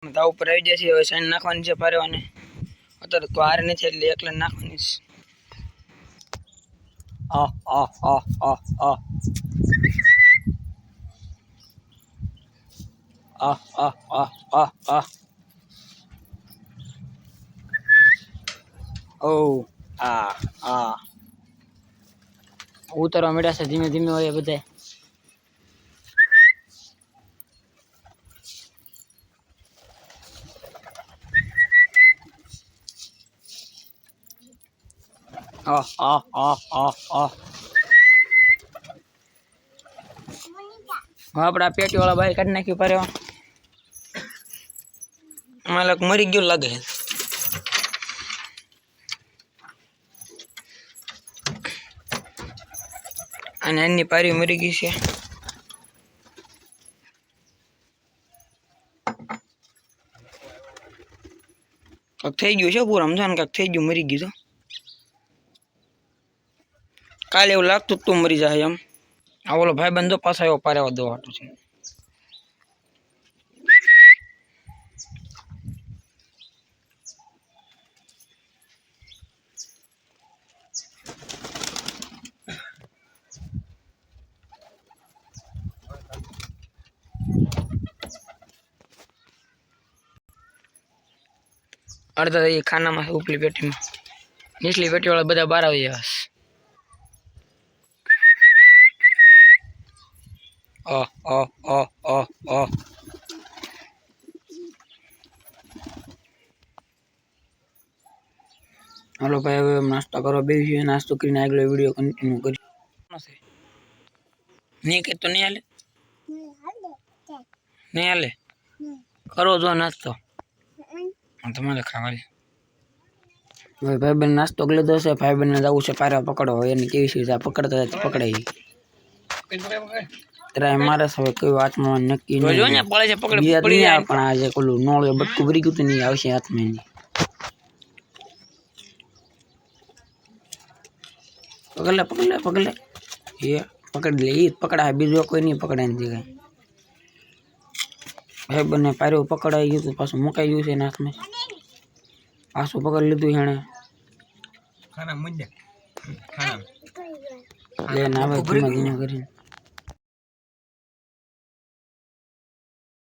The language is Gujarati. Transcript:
તાવ ઉપર આવી જાય છે હવે સાઈન નાખવાની છે પારવાને અત્યારે તો હાર નથી એટલે એકલા નાખવાની છે આ આ આ આ આ આ આ આ આ આ ઓ આ આ ઉતરવા મળ્યા છે ધીમે ધીમે હોય બધા આ આ આ આ આ આપડા પેટી વાળા બહાર કાઢી નાખ્યું પારેવા માલક મરી ગયો લાગે અને એની પારી મરી ગઈ છે કક થઈ ગયું છે પૂરા સમજાને કક થઈ ગયું મરી ગયું કાલે એવું લાગતું તું મરી જાય એમ આ ઓલો ભાઈ બંધો પાછા આવ્યો પારેવા દો હાટું છે अर्धा ये खाना में उपली पेटी में निचली पेटी वाला बदा बार આવી ગયા हेलो भाई હવે નાસ્તો કરો બેસી નાસ્તો કરીને આગળ વિડિયો કન્ટિન્યુ કરી નહીં કે તો નહીં હાલે કરો જો નાસ્તો તમારે ખાવા ભાઈ બેન નાસ્તો કરી લીધો છે ભાઈ બેન ને જવું છે પારા પકડો એની કેવી છે પકડતા પકડાઈ ત્યારે મારે હવે કોઈ વાતમાં નક્કી નહીં જો ને પડે છે પકડી પણ આજે કોલું નોળે બટકું ભરી ગયું તો નહીં આવશે હાથમાં ની પકડ લે એ પકડ લે ઈ પકડા બીજો કોઈ નહીં પકડે નથી કઈ ભાઈ બંને પાર્યો પકડાઈ ગયું પાછું મુકાઈ ગયું છે એના હાથમાં પાછું પકડી લીધું એને ખાના મુંજા ખાના લે ના ભાઈ ધીમે ધીમે કરીને